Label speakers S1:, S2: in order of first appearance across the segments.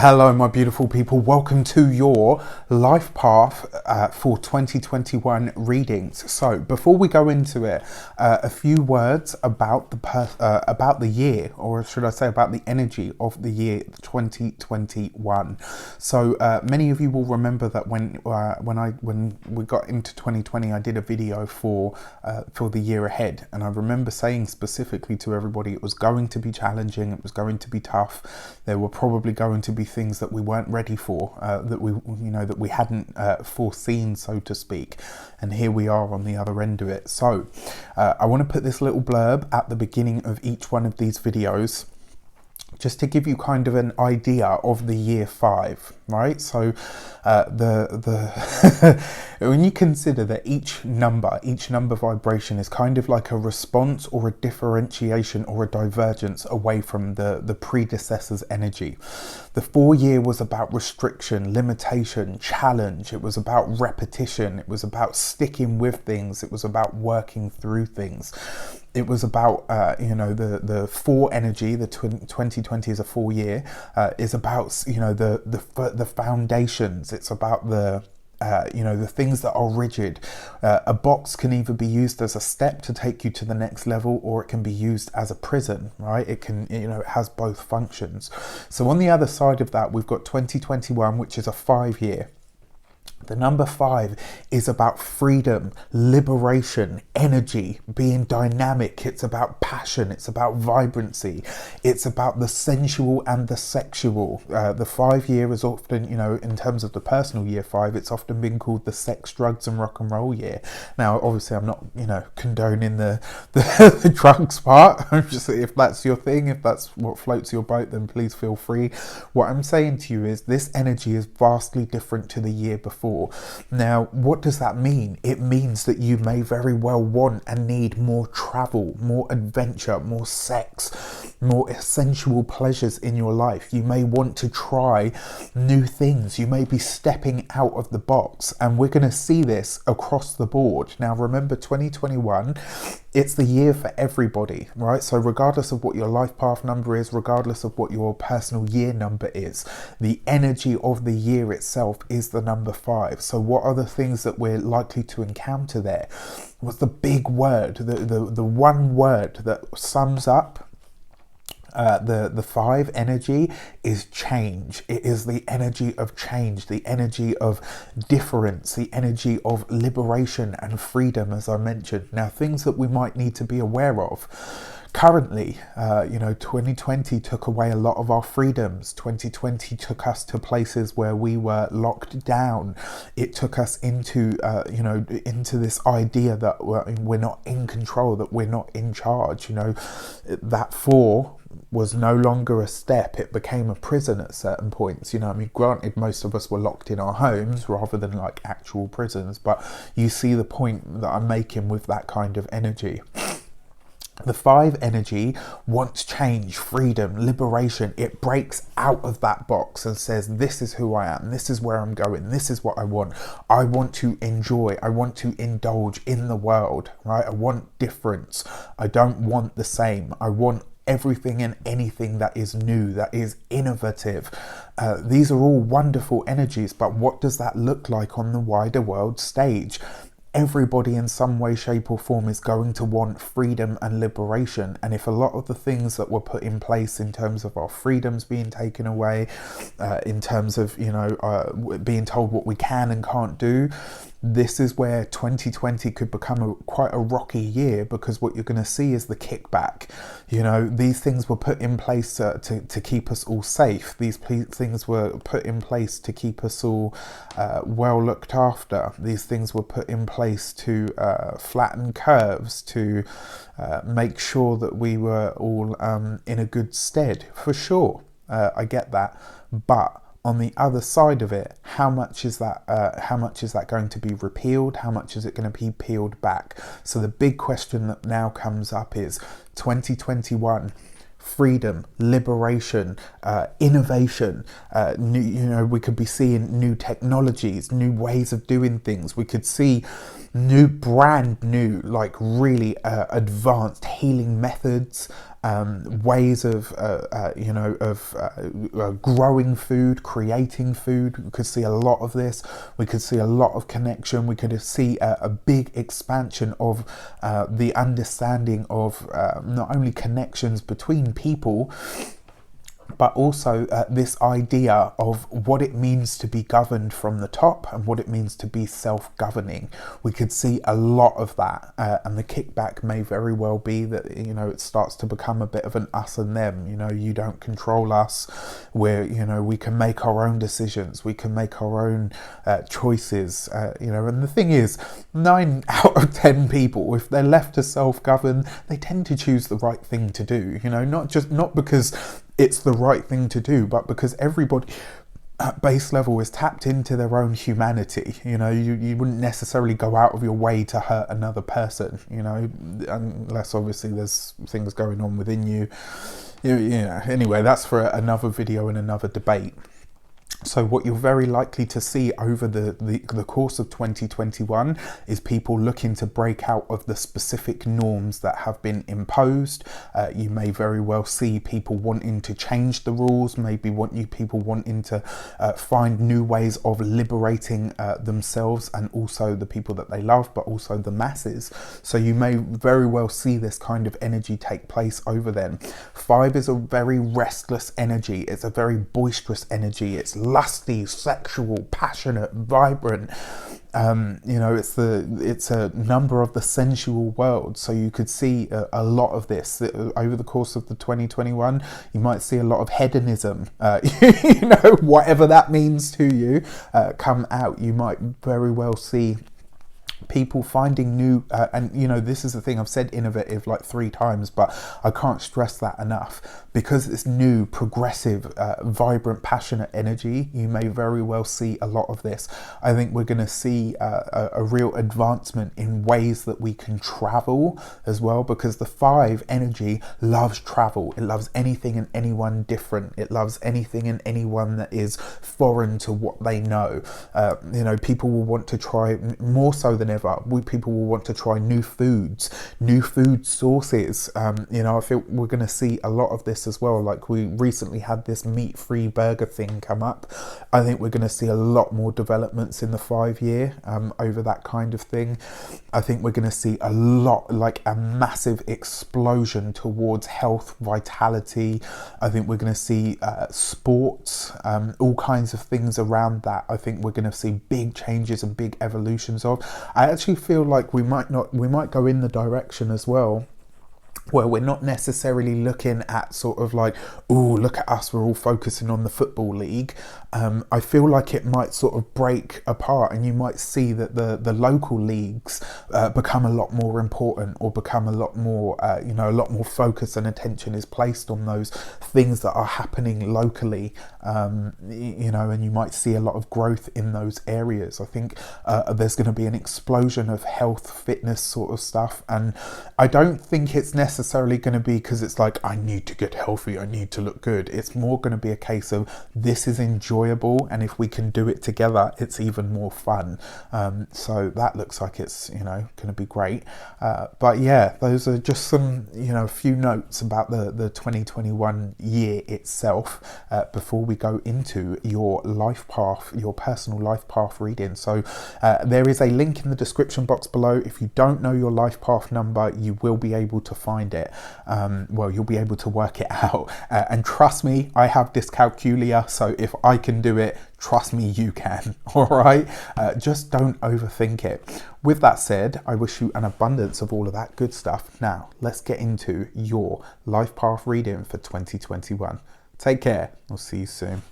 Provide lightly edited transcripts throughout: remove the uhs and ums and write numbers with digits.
S1: Hello, my beautiful people. Welcome to your life path for 2021 readings. So, before we go into it, a few words about the year, or should I say, about the energy of the year 2021. So, many of you will remember that when we got into 2020, I did a video for the year ahead, and I remember saying specifically to everybody, it was going to be challenging, it was going to be tough. There were probably going to be things that we weren't ready for, that we hadn't foreseen, so to speak, and here we are on the other end of it. So I want to put this little blurb at the beginning of each one of these videos, just to give you kind of an idea of the year 5, right? So when you consider that each number vibration is kind of like a response or a differentiation or a divergence away from the predecessor's energy. The 4 year was about restriction, limitation, challenge. It was about repetition. It was about sticking with things. It was about working through things. It was about, the 4 energy, the 2020 is a 4 year, is about, the foundations. It's about the things that are rigid. A box can either be used as a step to take you to the next level, or it can be used as a prison, right? It can, it has both functions. So on the other side of that, we've got 2021, which is a 5 year. The number 5 is about freedom, liberation, energy, being dynamic. It's about passion. It's about vibrancy. It's about the sensual and the sexual. The 5 year is often, in terms of the personal year 5, it's often been called the sex, drugs and rock and roll year. Now, obviously, I'm not, condoning the drugs part. I'm just, if that's your thing, if that's what floats your boat, then please feel free. What I'm saying to you is this energy is vastly different to the year before. Now, what does that mean? It means that you may very well want and need more travel, more adventure, more sex, more sensual pleasures in your life. You may want to try new things. You may be stepping out of the box, and we're going to see this across the board. Now, remember, 2021, it's the year for everybody, right? So regardless of what your life path number is, regardless of what your personal year number is, the energy of the year itself is the number 5. So what are the things that we're likely to encounter there? What's the big word, the one word that sums up the 5 energy is change. It is the energy of change, the energy of difference, the energy of liberation and freedom, as I mentioned. Now, things that we might need to be aware of. Currently, 2020 took away a lot of our freedoms. 2020 took us to places where we were locked down. It took us into this idea that we're not in control, that we're not in charge. That 4 was no longer a step. It became a prison at certain points. Granted, most of us were locked in our homes rather than like actual prisons, but you see the point that I'm making with that kind of energy. The 5 energy wants change, freedom, liberation. It breaks out of that box and says, this is who I am. This is where I'm going. This is what I want. I want to enjoy. I want to indulge in the world, right? I want difference. I don't want the same. I want everything and anything that is new, that is innovative. These are all wonderful energies, but what does that look like on the wider world stage? Everybody in some way, shape or form is going to want freedom and liberation. And if a lot of the things that were put in place in terms of our freedoms being taken away, in terms of, being told what we can and can't do, this is where 2020 could become quite a rocky year, because what you're going to see is the kickback. These things were put in place to keep us all safe. These things were put in place to keep us all well looked after. These things were put in place to flatten curves, to make sure that we were all in a good stead, for sure. I get that, but on the other side of it, how much is that going to be repealed? How much is it going to be peeled back? So the big question that now comes up is 2021. Freedom, liberation, innovation. We could be seeing new technologies, new ways of doing things. We could see brand new, like really advanced healing methods, ways of growing food, creating food. We could see a lot of this. We could see a lot of connection. We could see a big expansion of the understanding of not only connections between people, but also this idea of what it means to be governed from the top and what it means to be self-governing. We could see a lot of that, and the kickback may very well be that, you know, it starts to become a bit of an us and them. You know, you don't control us. We can make our own decisions. We can make our own choices. And the thing is, 9 out of 10 people, if they're left to self-govern, they tend to choose the right thing to do. You know, not because it's the right thing to do, but because everybody at base level is tapped into their own humanity. You know, you wouldn't necessarily go out of your way to hurt another person, you know, unless obviously there's things going on within you. Anyway, that's for another video and another debate. So what you're very likely to see over the course of 2021 is people looking to break out of the specific norms that have been imposed. You may very well see people wanting to change the rules, people wanting to find new ways of liberating themselves and also the people that they love, but also the masses. So you may very well see this kind of energy take place over then. 5 is a very restless energy. It's a very boisterous energy. It's lusty, sexual, passionate, vibrant. It's a number of the sensual world. So you could see a lot of this over the course of the 2021. You might see a lot of hedonism, whatever that means to you, come out. You might very well see people finding new this is the thing, I've said innovative like 3 times, but I can't stress that enough, because it's new, progressive, vibrant, passionate energy. You may very well see a lot of this. I think we're going to see a real advancement in ways that we can travel as well, because the 5 energy loves travel. It loves anything and anyone different. It loves anything and anyone that is foreign to what they know. People will want to try, more so than ever, people will want to try new foods, new food sources. I feel we're going to see a lot of this as well. Like, we recently had this meat-free burger thing come up. I think we're going to see a lot more developments in the 5 year over that kind of thing. I think we're going to see a lot, like a massive explosion towards health, vitality. I think we're going to see sports, all kinds of things around that. I think we're going to see big changes and big evolutions of. I actually feel like we might go in the direction as well where we're not necessarily looking at sort of like, oh, look at us, we're all focusing on the football league. I feel like it might sort of break apart, and you might see that the local leagues become a lot more important, or become a lot more, a lot more focus and attention is placed on those things that are happening locally, and you might see a lot of growth in those areas. I think there's going to be an explosion of health, fitness sort of stuff, and I don't think it's necessarily going to be because it's like, I need to get healthy, I need to look good. It's more going to be a case of, this is enjoyable, and if we can do it together, it's even more fun. So that looks like it's going to be great. But yeah, those are just some a few notes about the 2021 year itself before we go into your life path, your personal life path reading. So there is a link in the description box below. If you don't know your life path number, you will be able to find it. You'll be able to work it out, and trust me, I have dyscalculia, so if I can do it, trust me, you can. All right, just don't overthink it. With that said, I wish you an abundance of all of that good stuff. Now let's get into your life path reading for 2021. Take care, I'll see you soon.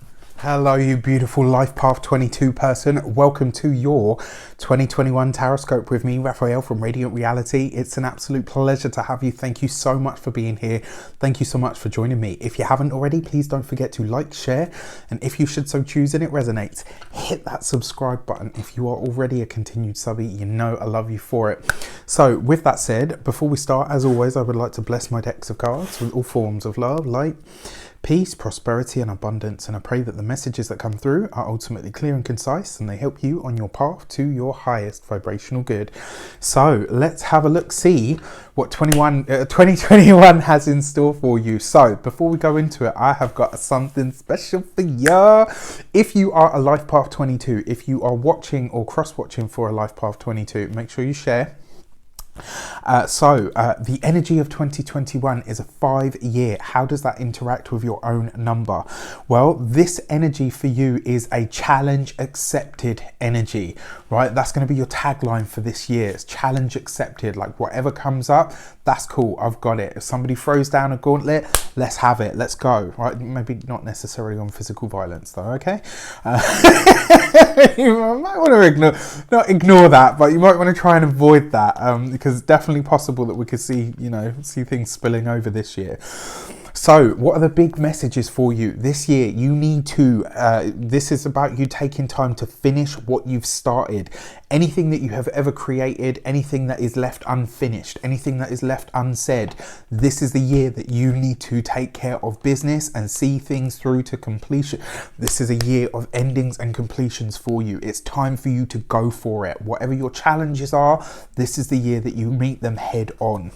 S1: Hello, you beautiful Life Path 22 person. Welcome to your 2021 Taroscope with me, Raphael from Reydiant Reality. It's an absolute pleasure to have you. Thank you so much for being here. Thank you so much for joining me. If you haven't already, please don't forget to like, share, and if you should so choose and it resonates, hit that subscribe button. If you are already a continued subby, you know I love you for it. So with that said, before we start, as always, I would like to bless my decks of cards with all forms of love, light, peace, prosperity, and abundance. And I pray that the messages that come through are ultimately clear and concise, and they help you on your path to your highest vibrational good. So let's have a look, see what 2021 has in store for you. So before we go into it, I have got something special for you. If you are a Life Path 22, if you are watching or cross-watching for a Life Path 22, make sure you share. The energy of 2021 is a 5-year. How does that interact with your own number? Well, this energy for you is a challenge accepted energy, right? That's going to be your tagline for this year. It's challenge accepted. Like whatever comes up, that's cool. I've got it. If somebody throws down a gauntlet, let's have it. Let's go, right? Maybe not necessarily on physical violence though, okay? You might want to not ignore that, but you might want to try and avoid that because it's definitely possible that we could see things spilling over this year. So what are the big messages for you this year? You need to, this is about you taking time to finish what you've started. Anything that you have ever created, anything that is left unfinished, anything that is left unsaid, this is the year that you need to take care of business and see things through to completion. This is a year of endings and completions for you. It's time for you to go for it. Whatever your challenges are, this is the year that you meet them head on.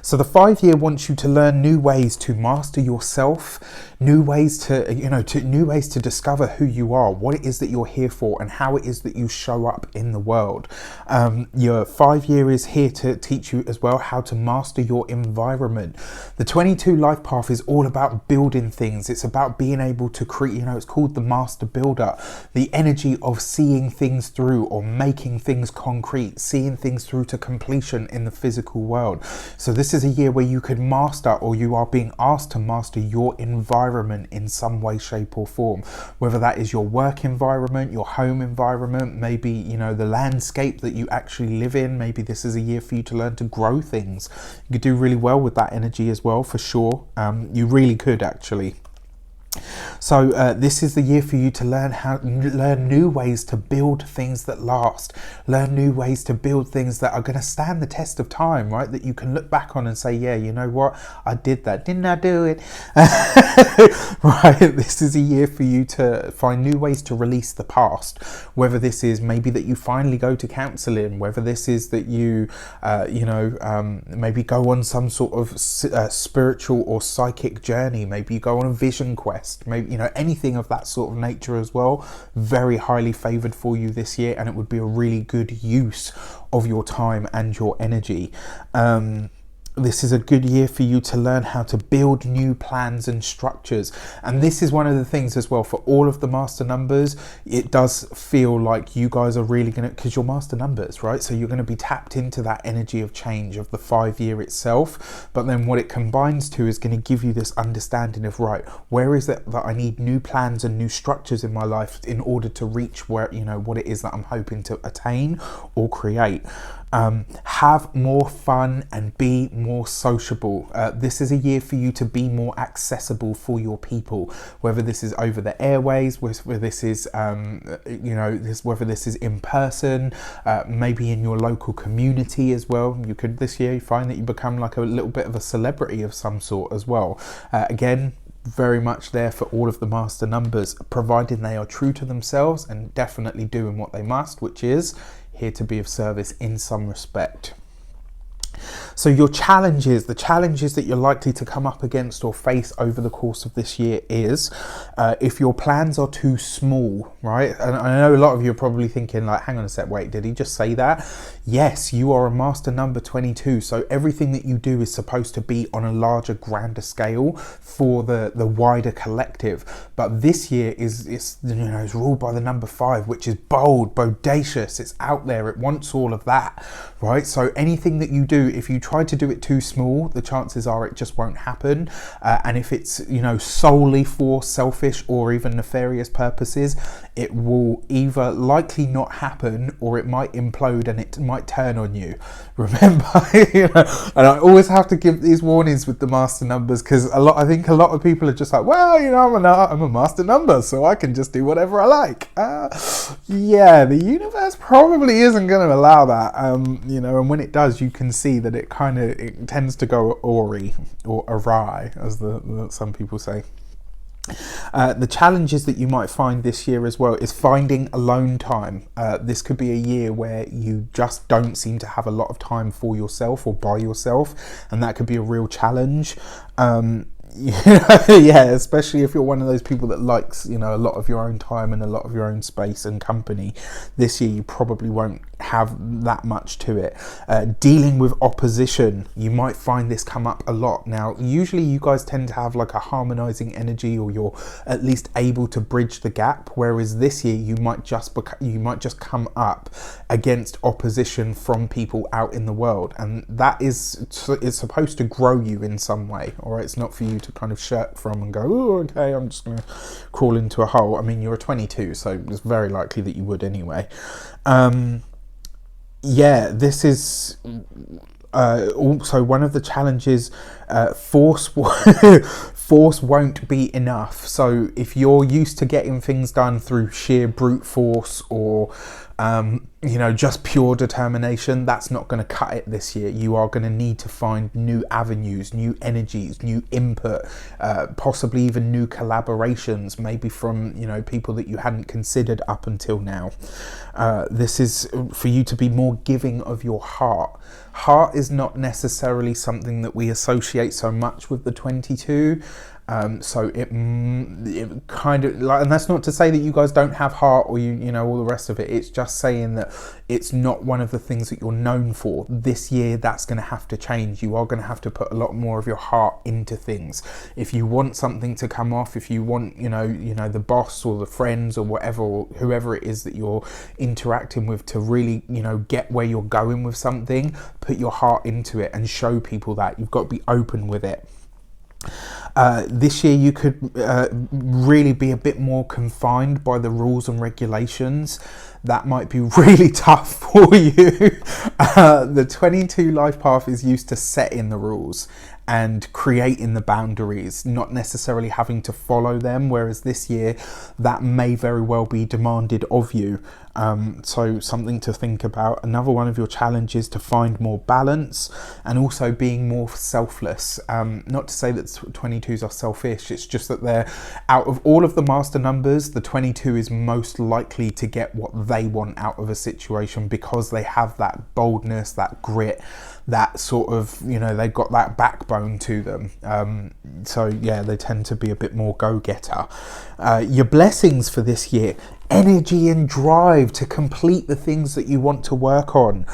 S1: So the 5-year wants you to learn new ways to master yourself, new ways to discover who you are, what it is that you're here for, and how it is that you show up in the world. Your 5-year is here to teach you as well how to master your environment. The 22 life path is all about building things. It's about being able to create, it's called the master builder, the energy of seeing things through or making things concrete, seeing things through to completion in the physical world. So this is a year where you could master, or you are being asked to master, your environment in some way, shape or form. Whether that is your work environment, your home environment, maybe, the landscape that you actually live in. Maybe this is a year for you to learn to grow things. You could do really well with that energy as well, for sure. You really could actually. So this is the year for you to learn new ways to build things that last, learn new ways to build things that are going to stand the test of time, right? That you can look back on and say, yeah, you know what, I did that, didn't I do it? Right, this is a year for you to find new ways to release the past, whether this is maybe that you finally go to counselling, whether this is that you maybe go on some sort of spiritual or psychic journey, maybe you go on a vision quest, maybe anything of that sort of nature as well. Very highly favored for you this year, and it would be a really good use of your time and your energy. This is a good year for you to learn how to build new plans and structures. And this is one of the things as well for all of the master numbers. It does feel like you guys are really going to, because you're master numbers, right? So you're going to be tapped into that energy of change of the 5-year itself. But then what it combines to is going to give you this understanding of, right, where is it that I need new plans and new structures in my life in order to reach where, what it is that I'm hoping to attain or create. Have more fun and be more sociable. This is a year for you to be more accessible for your people, whether this is over the airways, whether this is whether this is in person, maybe in your local community as well. You could this year find that you become like a little bit of a celebrity of some sort as well. Again, very much there for all of the master numbers, providing they are true to themselves and definitely doing what they must, which is here to be of service in some respect. So your challenges, the challenges that you're likely to come up against or face over the course of this year is if your plans are too small, right? And I know a lot of you are probably thinking like, hang on a sec, wait, did he just say that? Yes, you are a master number 22. So everything that you do is supposed to be on a larger, grander scale for the wider collective. But this year is ruled by the number 5, which is bold, bodacious. It's out there. It wants all of that, right? So anything that you do, if you try to do it too small, the chances are it just won't happen. And if it's, solely for selfish or even nefarious purposes, it will either likely not happen or it might implode and it might turn on you. Remember, and I always have to give these warnings with the master numbers, because I think a lot of people are just like, well, I'm a master number, so I can just do whatever I like. Yeah, the universe probably isn't going to allow that, and when it does, you can see see that it tends to go awry or awry, as some people say. The challenges that you might find this year as well is finding alone time. This could be a year where you just don't seem to have a lot of time for yourself or by yourself, and that could be a real challenge. Yeah, especially if you're one of those people that likes, a lot of your own time and a lot of your own space and company. This year you probably won't have that much to it. Dealing with opposition, you might find this come up a lot. Now, usually you guys tend to have like a harmonizing energy, or you're at least able to bridge the gap, whereas this year you might just come up against opposition from people out in the world, and that is supposed to grow you in some way, or it's not for you to kind of shirk from and go, oh, okay, I'm just going to crawl into a hole. I mean, you're a 22, so it's very likely that you would anyway. Yeah, this is also one of the challenges. Force won't be enough. So if you're used to getting things done through sheer brute force or just pure determination, that's not going to cut it this year. You are going to need to find new avenues, new energies, new input, possibly even new collaborations, maybe from people that you hadn't considered up until now. This is for you to be more giving of your heart. Heart is not necessarily something that we associate so much with the 22. So it kind of like, and that's not to say that you guys don't have heart or all the rest of it. It's just saying that it's not one of the things that you're known for. This year, that's going to have to change. You are going to have to put a lot more of your heart into things. If you want something to come off, if you want, the boss or the friends or whatever, or whoever it is that you're interacting with to really, get where you're going with something, put your heart into it and show people that. You've got to be open with it. This year you could really be a bit more confined by the rules and regulations. That might be really tough for you. The 22 life path is used to setting the rules and creating the boundaries, not necessarily having to follow them, whereas this year that may very well be demanded of you. So something to think about. Another one of your challenges to find more balance and also being more selfless. Not to say that 22s are selfish, it's just that they're, out of all of the master numbers, the 22 is most likely to get what they want out of a situation because they have that boldness, that grit, that sort of, they've got that backbone to them. So yeah, they tend to be a bit more go-getter. Your blessings for this year: energy and drive to complete the things that you want to work on.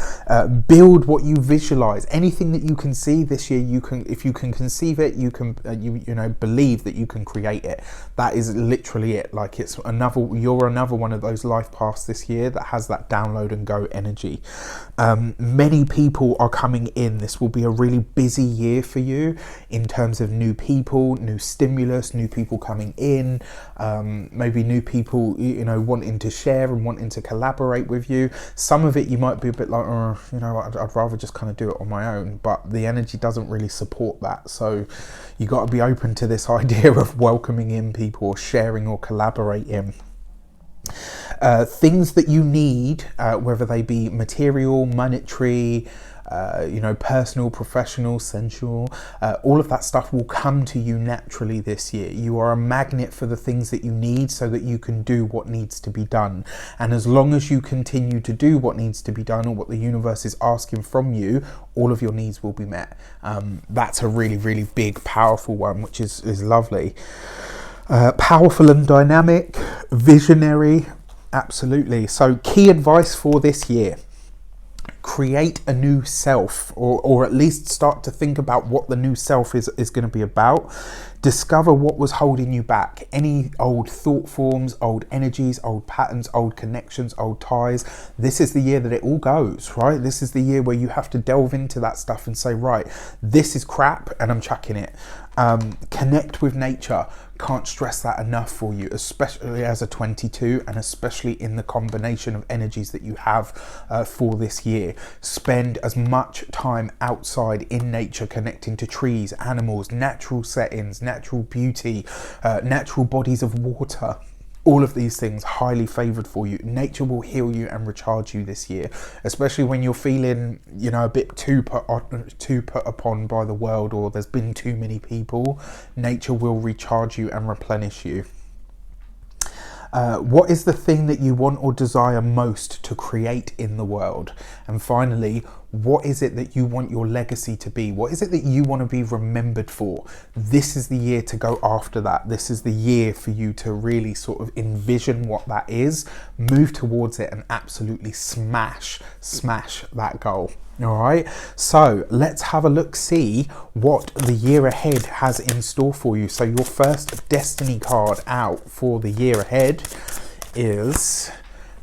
S1: Build what you visualize. Anything that you can see this year, you can, if you can conceive it, you can believe that you can create it. That is literally it. Like you're another one of those life paths this year that has that download and go energy. Many people are coming in. This will be a really busy year for you in terms of new people, new stimulus, new people coming in, maybe new people wanting to share and wanting to collaborate with you. Some of it you might be a bit like, I'd rather just kind of do it on my own, but the energy doesn't really support that. So you got to be open to this idea of welcoming in people or sharing or collaborating. Things that you need, whether they be material, monetary, personal, professional, sensual, all of that stuff will come to you naturally this year. You are a magnet for the things that you need so that you can do what needs to be done. And as long as you continue to do what needs to be done or what the universe is asking from you, all of your needs will be met. That's a really, really big, powerful one, which is lovely. Powerful and dynamic, visionary, absolutely. So key advice for this year: create a new self, or at least start to think about what the new self is going to be about. Discover what was holding you back. Any old thought forms, old energies, old patterns, old connections, old ties. This is the year that it all goes, right? This is the year where you have to delve into that stuff and say, right, this is crap and I'm chucking it. Connect with nature. Can't stress that enough for you, especially as a 22 and especially in the combination of energies that you have for this year. Spend as much time outside in nature, connecting to trees, animals, natural settings, natural beauty, natural bodies of water. All of these things highly favored for you. Nature will heal you and recharge you this year, especially when you're feeling, you know, a bit too put upon by the world, or there's been too many people. Nature will recharge you and replenish you. What is the thing that you want or desire most to create in the world? And finally, what is it that you want your legacy to be? What is it that you want to be remembered for? This is the year to go after that. This is the year for you to really sort of envision what that is, move towards it, and absolutely smash that goal. All right, so let's have a look, see what the year ahead has in store for you. So your first destiny card out for the year ahead is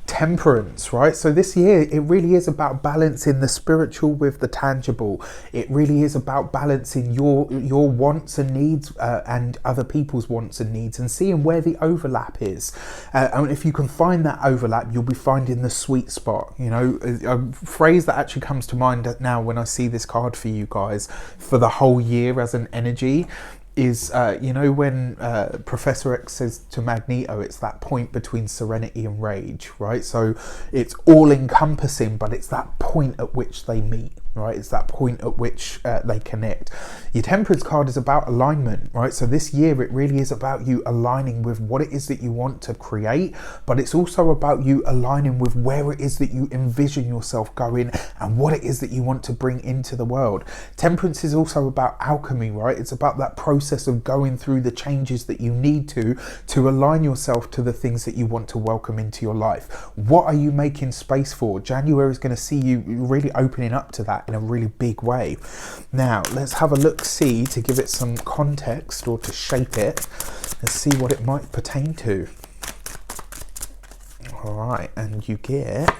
S1: Temperance, right? So this year, it really is about balancing the spiritual with the tangible. It really is about balancing your wants and needs and other people's wants and needs, and seeing where the overlap is. And if you can find that overlap, you'll be finding the sweet spot. You know, a phrase that actually comes to mind now when I see this card for you guys for the whole year as an energy is, you know, when Professor X says to Magneto, it's that point between serenity and rage, right? So it's all encompassing, but it's that point at which they meet, right? It's that point at which they connect. Your Temperance card is about alignment, right? So this year, it really is about you aligning with what it is that you want to create, but it's also about you aligning with where it is that you envision yourself going and what it is that you want to bring into the world. Temperance is also about alchemy, right? It's about that process of going through the changes that you need to align yourself to the things that you want to welcome into your life. What are you making space for? January is going to see you really opening up to that in a really big way. Now let's have a look, see, to give it some context or to shape it and see what it might pertain to. All right, and you get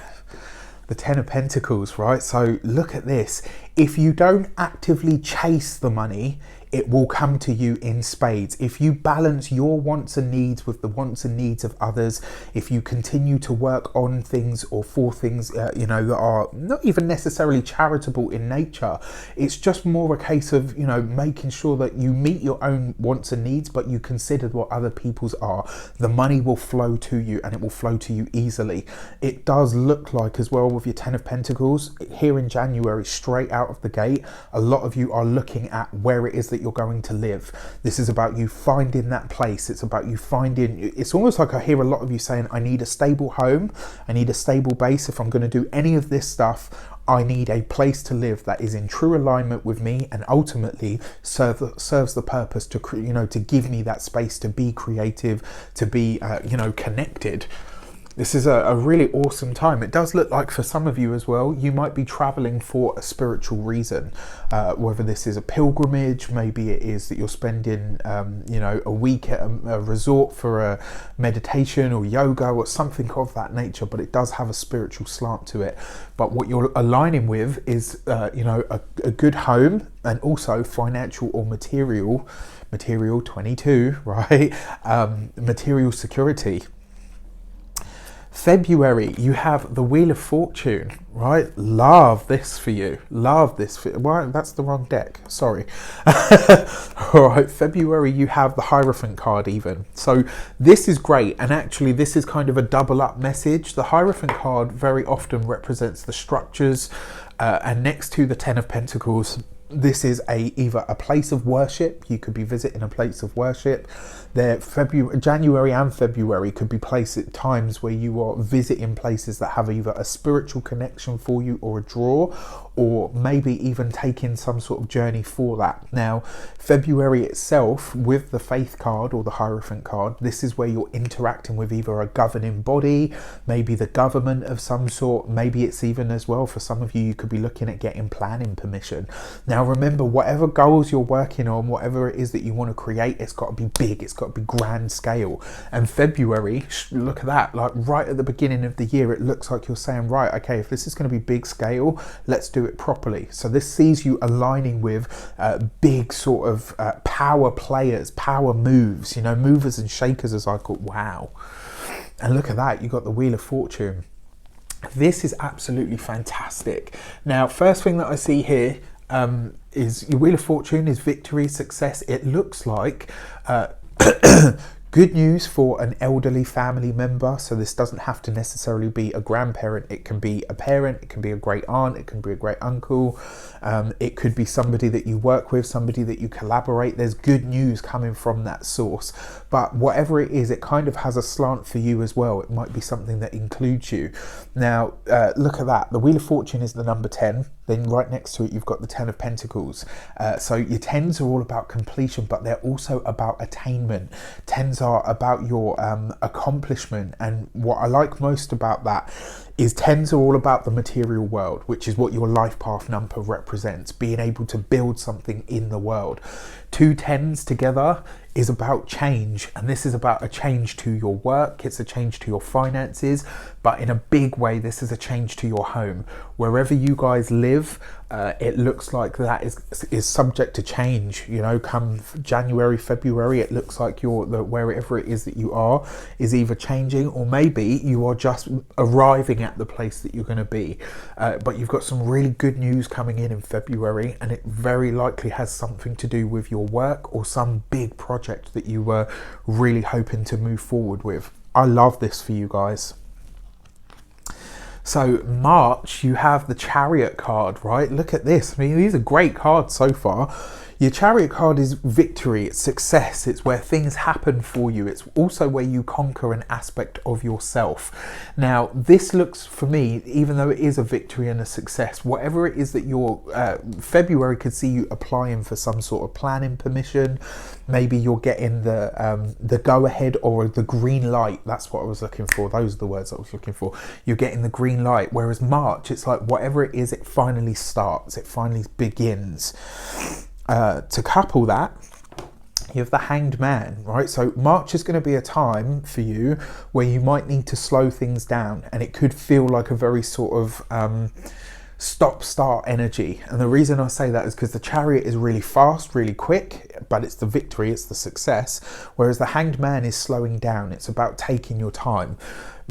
S1: the Ten of Pentacles, right? So look at this. If you don't actively chase the money, it will come to you in spades. If you balance your wants and needs with the wants and needs of others, if you continue to work on things or for things, you know, that are not even necessarily charitable in nature, it's just more a case of, you know, making sure that you meet your own wants and needs, but you consider what other people's are. The money will flow to you, and it will flow to you easily. It does look like as well with your Ten of Pentacles here in January, straight out of the gate, a lot of you are looking at where it is that you're going to live. This is about you finding that place. It's about you finding, it's almost like I hear a lot of you saying, I need a stable home, I need a stable base. If I'm going to do any of this stuff, I need a place to live that is in true alignment with me and ultimately serves the purpose to, you know, to give me that space to be creative, to be, you know, connected. This is a really awesome time. It does look like for some of you as well, you might be traveling for a spiritual reason, whether this is a pilgrimage, maybe it is that you're spending, you know, a week at a resort for a meditation or yoga or something of that nature, but it does have a spiritual slant to it. But what you're aligning with is, you know, a good home and also financial or material 22, right? Material security. February, you have the Wheel of Fortune, right? Love this for you. Love this for you. Well, that's the wrong deck. Sorry. All right, February, you have the Hierophant card even. So this is great. And actually, this is kind of a double up message. The Hierophant card very often represents the structures. And next to the Ten of Pentacles, this is either a place of worship. You could be visiting a place of worship. January and February could be times where you are visiting places that have either a spiritual connection for you or a draw, or maybe even taking some sort of journey for that. Now, February itself, with the Faith card or the Hierophant card, this is where you're interacting with either a governing body, maybe the government of some sort. Maybe it's even as well, for some of you, you could be looking at getting planning permission. Now, remember, whatever goals you're working on, whatever it is that you want to create, it's got to be big, it's got to be grand scale. And February, look at that, like right at the beginning of the year, it looks like you're saying, right, okay, if this is going to be big scale, let's do it properly. So this sees you aligning with big sort of power players, power moves, you know, movers and shakers, as I call. Wow. And look at that, you got the Wheel of Fortune. This is absolutely fantastic. Now, first thing that I see here is your Wheel of Fortune is victory, success. It looks like Good news for an elderly family member. So this doesn't have to necessarily be a grandparent. It can be a parent, it can be a great aunt, it can be a great uncle. It could be somebody that you work with, somebody that you collaborate. There's good news coming from that source. But whatever it is, it kind of has a slant for you as well. It might be something that includes you. Now, look at that. The Wheel of Fortune is the number 10. Then right next to it, you've got the 10 of Pentacles. So your 10s are all about completion, but they're also about attainment. 10s are about your accomplishment. And what I like most about that is 10s are all about the material world, which is what your life path number represents, being able to build something in the world. 2 10s together is about change, and this is about a change to your work, it's a change to your finances, but in a big way this is a change to your home. Wherever you guys live, it looks like that is subject to change. You know, come January, February, it looks like wherever it is that you are is either changing, or maybe you are just arriving at the place that you're going to be. But you've got some really good news coming in February, and it very likely has something to do with your work or some big project that you were really hoping to move forward with. I love this for you guys. So March, you have the Chariot card, right? Look at this. I mean, these are great cards so far. Your Chariot card is victory, it's success, it's where things happen for you. It's also where you conquer an aspect of yourself. Now, this looks, for me, even though it is a victory and a success, whatever it is that your February could see you applying for some sort of planning permission. Maybe you're getting the go-ahead or the green light. That's what I was looking for. Those are the words I was looking for. You're getting the green light. Whereas March, it's like whatever it is, it finally starts. It finally begins. To couple that, you have the Hanged Man, right? So March is going to be a time for you where you might need to slow things down, and it could feel like a very sort of stop-start energy. And the reason I say that is because the Chariot is really fast, really quick, but it's the victory, it's the success, whereas the Hanged Man is slowing down. It's about taking your time.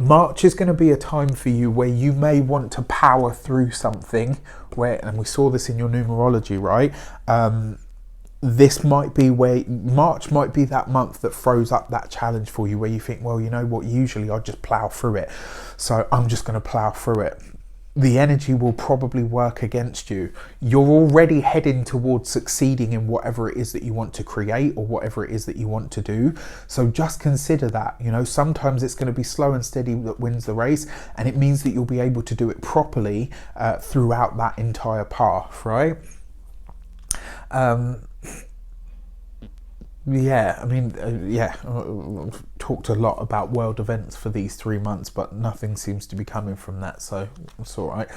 S1: March is going to be a time for you where you may want to power through something and we saw this in your numerology, right? This might be where March might be that month that throws up that challenge for you, where you think, well, you know what, usually I just plow through it, so I'm just going to plow through it. The energy will probably work against you. You're already heading towards succeeding in whatever it is that you want to create or whatever it is that you want to do. So just consider that, you know, sometimes it's going to be slow and steady that wins the race, and it means that you'll be able to do it properly throughout that entire path, right? Yeah, I mean, I've talked a lot about world events for these 3 months, but nothing seems to be coming from that, so it's all right.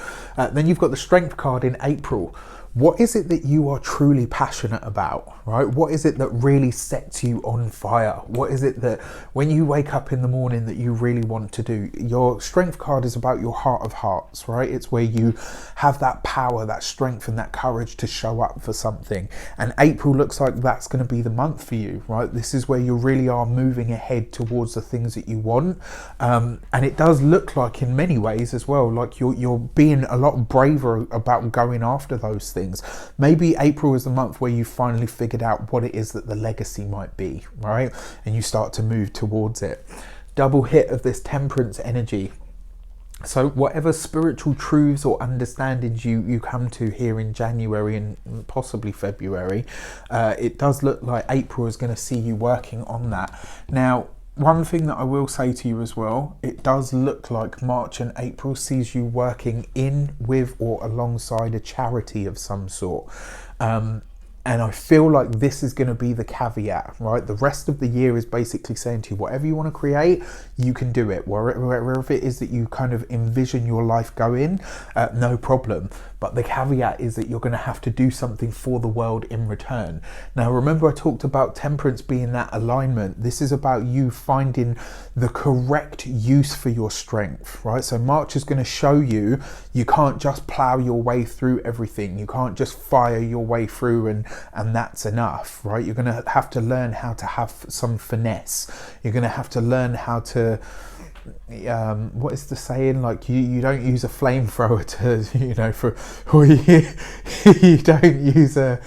S1: Then you've got the Strength card in April. What is it that you are truly passionate about, right? What is it that really sets you on fire? What is it that when you wake up in the morning that you really want to do? Your Strength card is about your heart of hearts, right? It's where you have that power, that strength and that courage to show up for something. And April looks like that's going to be the month for you, right? This is where you really are moving ahead towards the things that you want. And it does look like in many ways as well, like you're being a lot braver about going after those things. Maybe April is the month where you finally figured out what it is that the legacy might be, right? And you start to move towards it. Double hit of this Temperance energy. So whatever spiritual truths or understandings you come to here in January and possibly February, it does look like April is going to see you working on that. Now, one thing that I will say to you as well, it does look like March and April sees you working in, with or alongside a charity of some sort. And I feel like this is going to be the caveat, right? The rest of the year is basically saying to you, whatever you want to create, you can do it. Wherever it is that you kind of envision your life going, no problem. But the caveat is that you're going to have to do something for the world in return. Now, remember I talked about Temperance being that alignment. This is about you finding the correct use for your strength, right? So March is going to show you, you can't just plow your way through everything. You can't just fire your way through and that's enough, right? You're going to have to learn how to have some finesse. You're going to have to learn how to, what is the saying? Like you don't use a flamethrower to, you know, or you don't use a,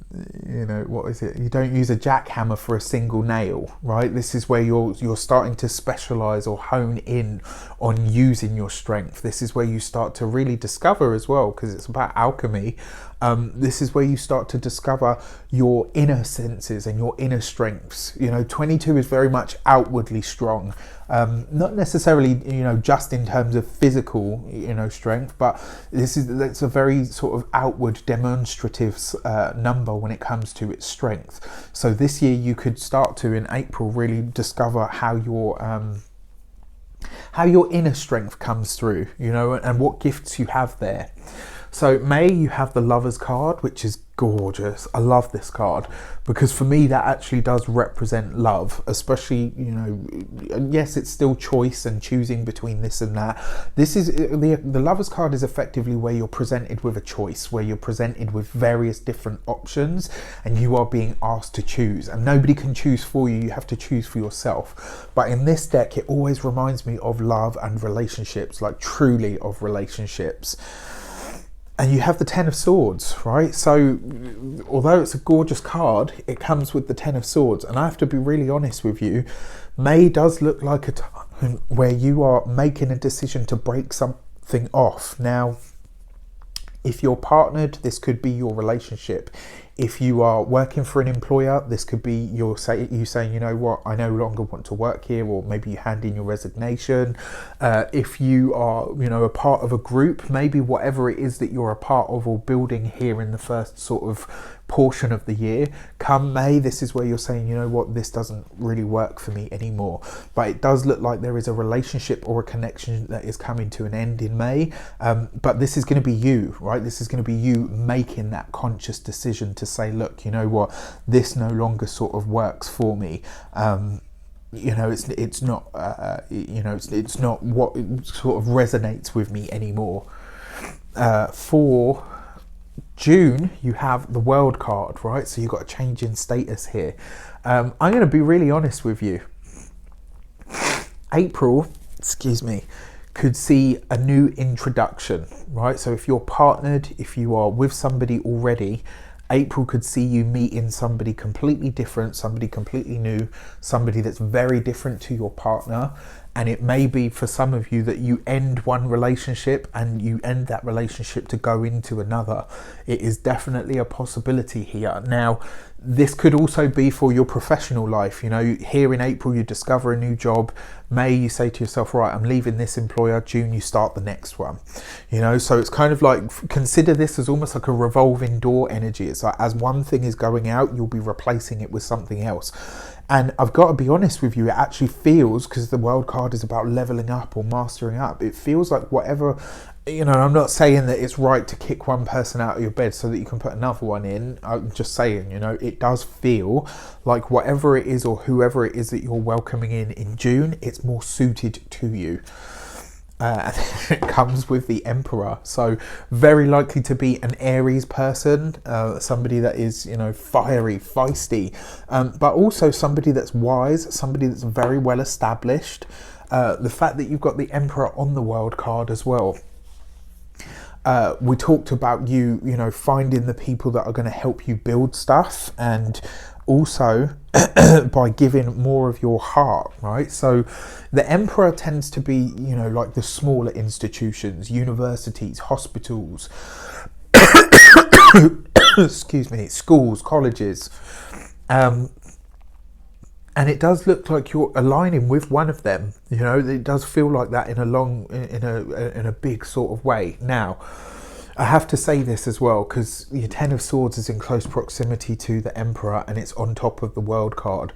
S1: what is it? You don't use a jackhammer for a single nail, right? This is where you're starting to specialize or hone in on using your strength. This is where you start to really discover as well, because it's about alchemy. This is where you start to discover your inner senses and your inner strengths. 22 is very much outwardly strong, not necessarily just in terms of physical strength, but that's a very sort of outward demonstrative number when it comes to its strength. So this year you could start to, in April, really discover how your inner strength comes through, and what gifts you have there. So May, you have the Lovers card, which is gorgeous. I love this card because for me that actually does represent love, especially, yes, it's still choice and choosing between this and that. This is the Lovers card is effectively where you're presented with a choice, where you're presented with various different options and you are being asked to choose, and nobody can choose for you. You have to choose for yourself. But in this deck, it always reminds me of love and relationships, like truly of relationships. And you have the Ten of Swords, right? So although it's a gorgeous card, it comes with the Ten of Swords. And I have to be really honest with you, May does look like a time where you are making a decision to break something off. Now, if you're partnered, this could be your relationship. If you are working for an employer, this could be you saying, you know what, I no longer want to work here, or maybe you hand in your resignation. If you are, a part of a group, maybe whatever it is that you're a part of or building here in the first sort of portion of the year, come May, this is where you're saying, you know what, this doesn't really work for me anymore. But it does look like there is a relationship or a connection that is coming to an end in May. But this is going to be you, right? This is going to be you making that conscious decision to say, look, you know what, this no longer sort of works for me. It's not what sort of resonates with me anymore. For June, you have the World card, right? So you've got a change in status here. I'm going to be really honest with you. April, could see a new introduction, right? So if you're partnered, if you are with somebody already, April could see you meeting somebody completely different, somebody completely new, somebody that's very different to your partner. And it may be for some of you that you end one relationship and you end that relationship to go into another. It is definitely a possibility here. Now, this could also be for your professional life. Here in April, you discover a new job. May, you say to yourself, right, I'm leaving this employer. June, you start the next one. So it's kind of like, consider this as almost like a revolving door energy. It's like as one thing is going out, you'll be replacing it with something else. And I've got to be honest with you, it actually feels, because the World card is about leveling up or mastering up, it feels like whatever, I'm not saying that it's right to kick one person out of your bed so that you can put another one in. I'm just saying, it does feel like whatever it is or whoever it is that you're welcoming in June, it's more suited to you. It comes with the Emperor, so very likely to be an Aries person, somebody that is fiery, feisty, but also somebody that's wise, somebody that's very well established. The fact that you've got the Emperor on the World card as well, we talked about you finding the people that are going to help you build stuff, and also by giving more of your heart, right? So the Emperor tends to be, like the smaller institutions, universities, hospitals, schools, colleges. And it does look like you're aligning with one of them. It does feel like that in a big sort of way. Now, I have to say this as well, because your Ten of Swords is in close proximity to the Emperor and it's on top of the World card.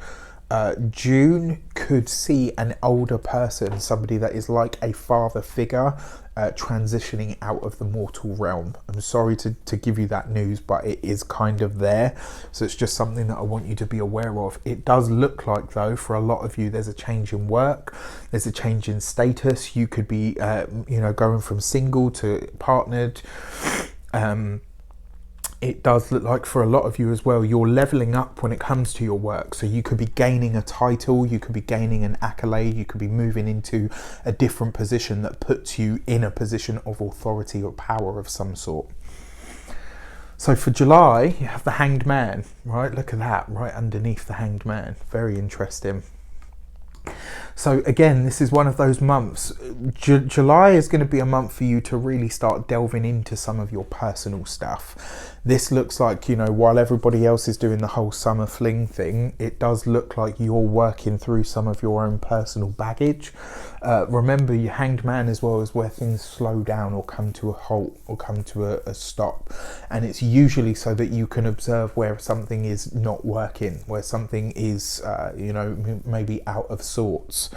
S1: June could see an older person, somebody that is like a father figure, transitioning out of the mortal realm. I'm sorry to give you that news, but it is kind of there. So it's just something that I want you to be aware of. It does look like, though, for a lot of you, there's a change in work, there's a change in status. You could be, going from single to partnered. It does look like for a lot of you as well, you're leveling up when it comes to your work. So you could be gaining a title, you could be gaining an accolade, you could be moving into a different position that puts you in a position of authority or power of some sort. So for July, you have the Hanged Man, right? Look at that, right underneath the Hanged Man. Very interesting. So again, this is one of those months. July is going to be a month for you to really start delving into some of your personal stuff. This looks like, you know, while everybody else is doing the whole summer fling thing, it does look like you're working through some of your own personal baggage. Remember, your Hanged Man as well is where things slow down or come to a halt or come to a stop. And it's usually so that you can observe where something is not working, where something is, you know, maybe out of sorts.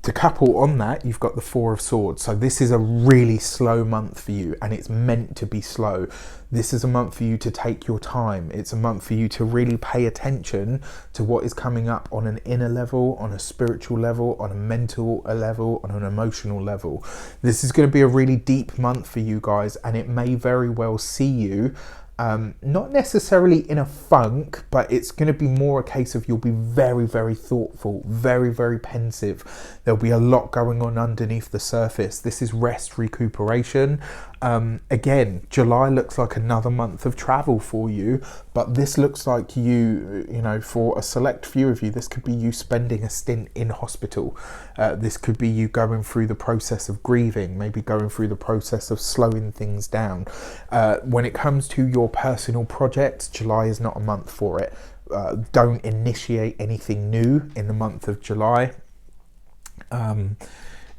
S1: To couple on that, you've got the Four of Swords. So this is a really slow month for you, and it's meant to be slow. This is a month for you to take your time. It's a month for you to really pay attention to what is coming up on an inner level, on a spiritual level, on a mental level, on an emotional level. This is going to be a really deep month for you guys, and it may very well see you not necessarily in a funk, but it's going to be more a case of you'll be very, very thoughtful, very, very pensive. There'll be a lot going on underneath the surface. This is rest, recuperation. Again, July looks like another month of travel for you, but this looks like you know, for a select few of you, this could be you spending a stint in hospital. This could be you going through the process of grieving, maybe going through the process of slowing things down. When it comes to your personal projects, July is not a month for it. Don't initiate anything new in the month of July.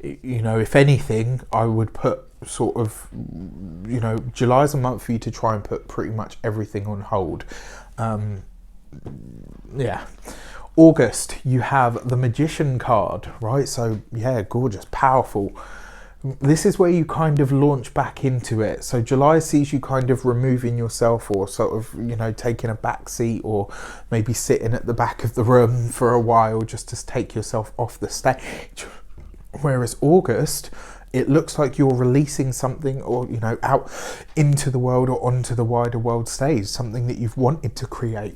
S1: You know, if anything, I would put sort of, you know, July is a month for you to try and put pretty much everything on hold. Yeah. August, you have the Magician card, right? So yeah, gorgeous, powerful. This is where you kind of launch back into it. So July sees you kind of removing yourself, or sort of, you know, taking a back seat, or maybe sitting at the back of the room for a while just to take yourself off the stage. Whereas August, it looks like you're releasing something, or, you know, out into the world or onto the wider world stage, something that you've wanted to create.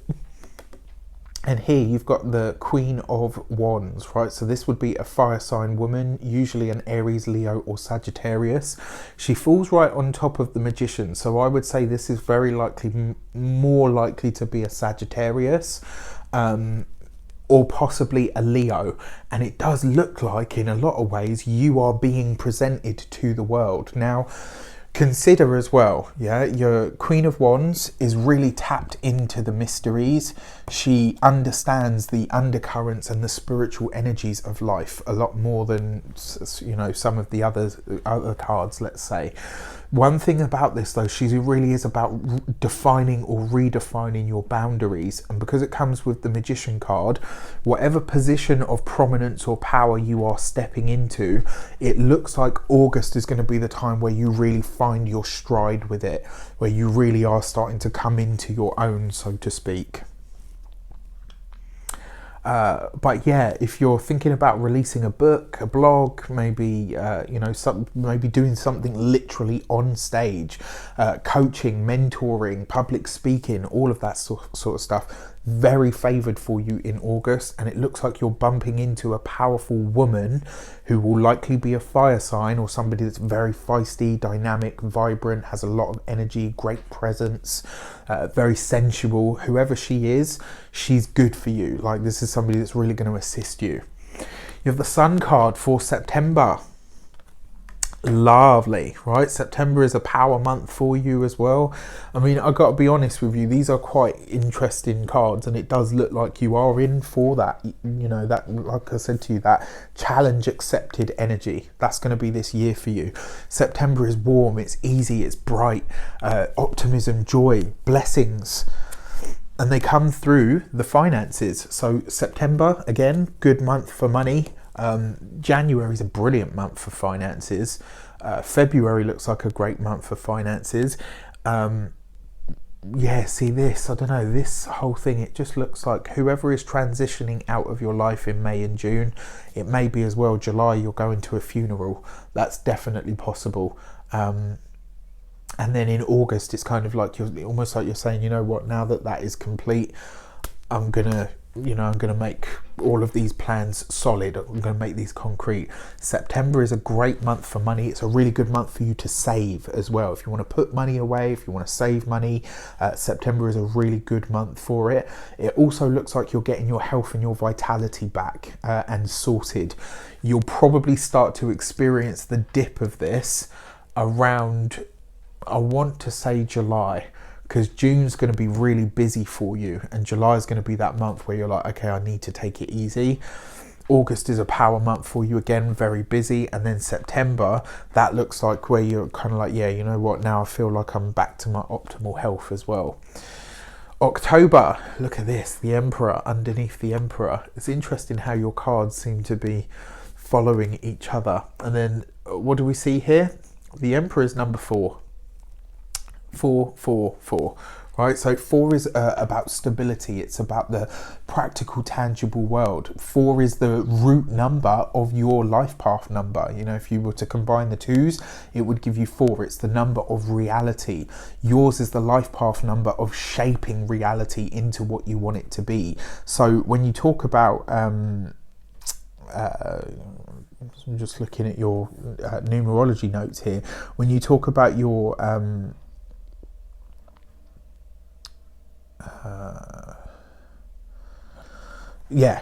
S1: And here you've got the Queen of Wands, right? So this would be a fire sign woman, usually an Aries, Leo or Sagittarius. She falls right on top of the Magician. So I would say this is very likely, more likely to be a Sagittarius, or possibly a Leo. And it does look like, in a lot of ways, you are being presented to the world. Now, consider as well, yeah, your Queen of Wands is really tapped into the mysteries. She understands the undercurrents and the spiritual energies of life a lot more than, you know, some of the other cards, let's say. One thing about this though, she really is about defining or redefining your boundaries. And because it comes with the Magician card, whatever position of prominence or power you are stepping into, it looks like August is going to be the time where you really find your stride with it, where you really are starting to come into your own, so to speak. But yeah, if you're thinking about releasing a book, a blog, maybe you know, maybe doing something literally on stage, coaching, mentoring, public speaking, all of that sort of stuff, very favored for you in August. And it looks like you're bumping into a powerful woman who will likely be a fire sign, or somebody that's very feisty, dynamic, vibrant, has a lot of energy, great presence, very sensual. Whoever she is, she's good for you. Like, this is somebody that's really going to assist you. You have the Sun card for September. Lovely, right? September is a power month for you as well. I mean, I've got to be honest with you, these are quite interesting cards, and it does look like you are in for that, you know, that, like I said to you, that challenge accepted energy. That's going to be this year for you. September is warm, it's easy, it's bright, optimism, joy, blessings. And they come through the finances. So September, again, good month for money. January is a brilliant month for finances. February looks like a great month for finances. Yeah, see this, I don't know, this whole thing, it just looks like whoever is transitioning out of your life in May and June, it may be as well July you're going to a funeral. That's definitely possible. And then in August, it's kind of like you're almost like you're saying, you know what, now that that is complete, I'm gonna I'm going to make all of these plans solid. I'm going to make these concrete. September is a great month for money. It's a really good month for you to save as well. If you want to put money away, if you want to save money, September is a really good month for it. It also looks like you're getting your health and your vitality back and sorted. You'll probably start to experience the dip of this around, I want to say, July, because June's going to be really busy for you, and July is going to be that month where you're like, okay, I need to take it easy. August is a power month for you, again, very busy. And then September, that looks like where you're kind of like, yeah, you know what, now I feel like I'm back to my optimal health as well. October, look at this, the Emperor underneath the Emperor. It's interesting how your cards seem to be following each other. And then what do we see here? The Emperor is number 4. 4, 4, 4, right? So 4 is about stability. It's about the practical, tangible world. 4 is the root number of your life path number. If you were to combine the 2s, it would give you 4. It's the number of reality. Yours is the life path number of shaping reality into what you want it to be. So when you talk about I'm just looking at your numerology notes here. When you talk about your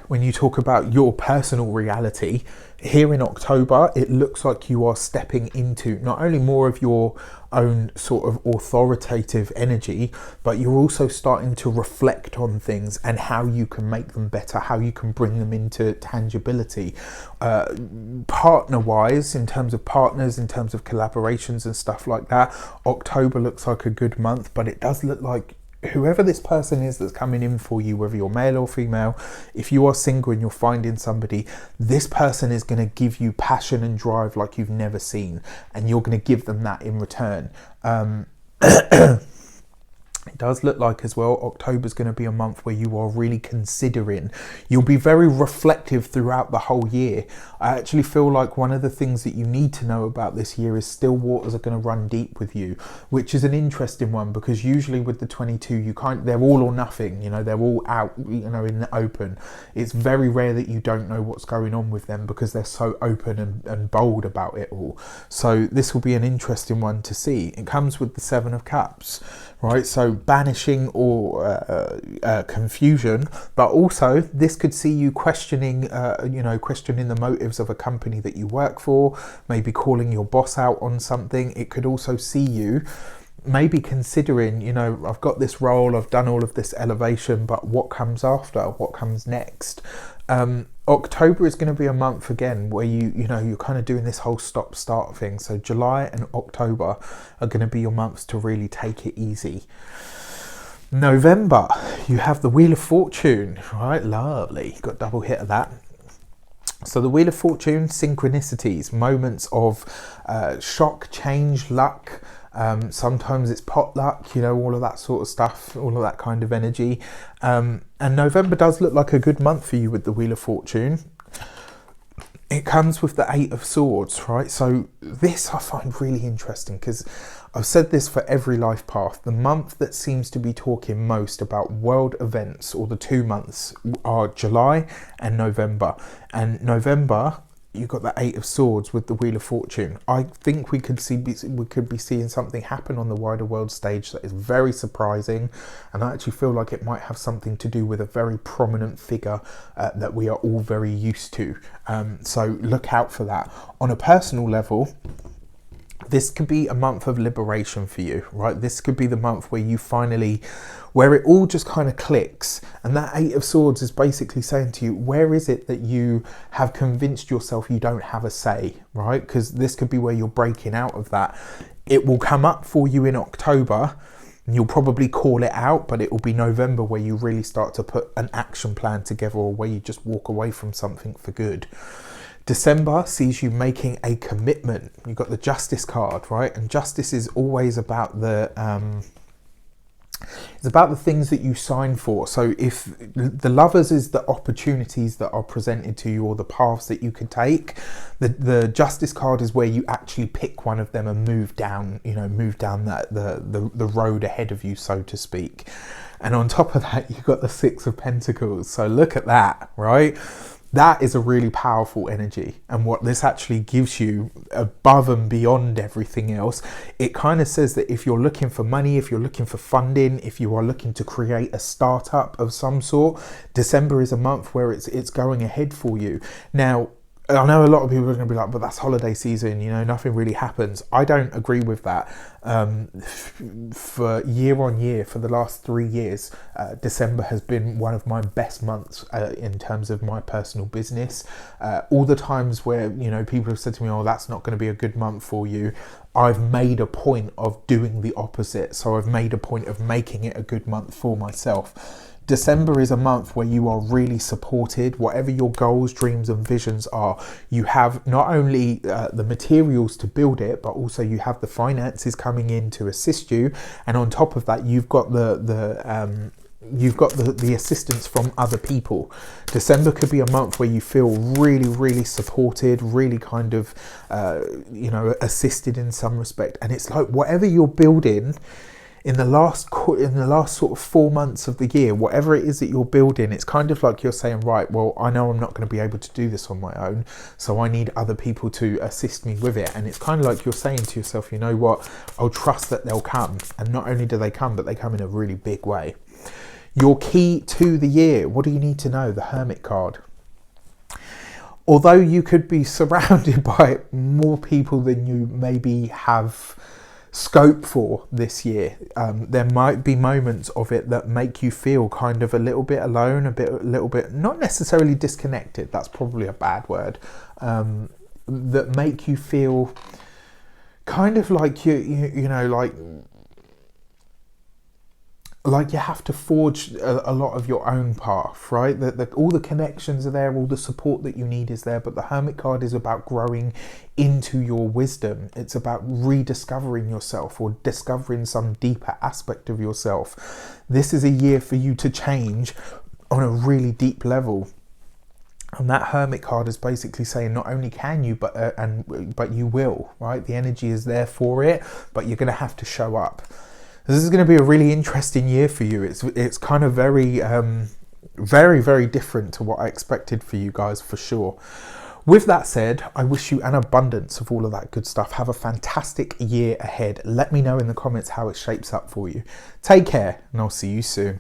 S1: when you talk about your personal reality, here in October, it looks like you are stepping into not only more of your own sort of authoritative energy, but you're also starting to reflect on things and how you can make them better, how you can bring them into tangibility. Partner-wise, in terms of partners, in terms of collaborations and stuff like that, October looks like a good month, but it does look like whoever this person is that's coming in for you, whether you're male or female, if you are single and you're finding somebody, this person is going to give you passion and drive like you've never seen, and you're going to give them that in return. It does look like as well, October's going to be a month where you are really considering. You'll be very reflective throughout the whole year. I actually feel like one of the things that you need to know about this year is still waters are going to run deep with you, which is an interesting one, because usually with the 22, they're all or nothing, they're all out, in the open. It's very rare that you don't know what's going on with them because they're so open and bold about it all. So this will be an interesting one to see. It comes with the 7 of Cups, right? So banishing or confusion, but also this could see you questioning the motives of a company that you work for, maybe calling your boss out on something. It could also see you maybe considering, I've got this role, I've done all of this elevation, but what comes after? What comes next? October is going to be a month again where you're kind of doing this whole stop-start thing. So July and October are going to be your months to really take it easy. November, you have the Wheel of Fortune, right? Lovely. Got double hit of that. So the Wheel of Fortune, synchronicities, moments of shock, change, luck. Sometimes it's potluck, all of that sort of stuff, all of that kind of energy. And November does look like a good month for you with the Wheel of Fortune. It comes with the 8 of Swords, right? So this I find really interesting, because I've said this for every life path. The month that seems to be talking most about world events, or the 2 months, are July and November. And November, you've got the 8 of Swords with the Wheel of Fortune. I think we could be seeing something happen on the wider world stage that is very surprising, and I actually feel like it might have something to do with a very prominent figure that we are all very used to. So look out for that. On a personal level, this could be a month of liberation for you, right? This could be the month where you finally, where it all just kind of clicks. And that 8 of Swords is basically saying to you, where is it that you have convinced yourself you don't have a say, right? Because this could be where you're breaking out of that. It will come up for you in October, and you'll probably call it out, but it will be November where you really start to put an action plan together, or where you just walk away from something for good. December sees you making a commitment. You've got the Justice card, right? And justice is always about the It's about the things that you sign for. So if the Lovers is the opportunities that are presented to you or the paths that you could take, the Justice card is where you actually pick one of them and move down, move down the road ahead of you, so to speak. And on top of that, you've got the Six of Pentacles. So look at that, right? That is a really powerful energy. And what this actually gives you above and beyond everything else, it kind of says that if you're looking for money, if you're looking for funding, if you are looking to create a startup of some sort, December is a month where it's going ahead for you. Now, I know a lot of people are going to be like, but that's holiday season, nothing really happens. I don't agree with that. For year on year, for the last 3 years, December has been one of my best months in terms of my personal business. All the times where, people have said to me, oh, that's not going to be a good month for you, I've made a point of doing the opposite. So I've made a point of making it a good month for myself. December is a month where you are really supported. Whatever your goals, dreams and visions are, you have not only the materials to build it, but also you have the finances coming in to assist you. And on top of that, you've got the assistance from other people. December could be a month where you feel really, really supported, really kind of, assisted in some respect. And it's like whatever you're building in the last sort of 4 months of the year, whatever it is that you're building, it's kind of like you're saying, right, well, I know I'm not going to be able to do this on my own, so I need other people to assist me with it. And it's kind of like you're saying to yourself, you know what, I'll trust that they'll come. And not only do they come, but they come in a really big way. Your key to the year, what do you need to know? The Hermit card. Although you could be surrounded by more people than you maybe have scope for this year, there might be moments of it that make you feel kind of a little bit alone, a little bit not necessarily disconnected, that's probably a bad word, that make you feel kind of like like you have to forge a lot of your own path, right? All the connections are there, all the support that you need is there, but the Hermit card is about growing into your wisdom. It's about rediscovering yourself or discovering some deeper aspect of yourself. This is a year for you to change on a really deep level. And that Hermit card is basically saying not only can you, but you will, right? The energy is there for it, but you're going to have to show up. This is going to be a really interesting year for you. It's kind of very, very different to what I expected for you guys, for sure. With that said, I wish you an abundance of all of that good stuff. Have a fantastic year ahead. Let me know in the comments how it shapes up for you. Take care, and I'll see you soon.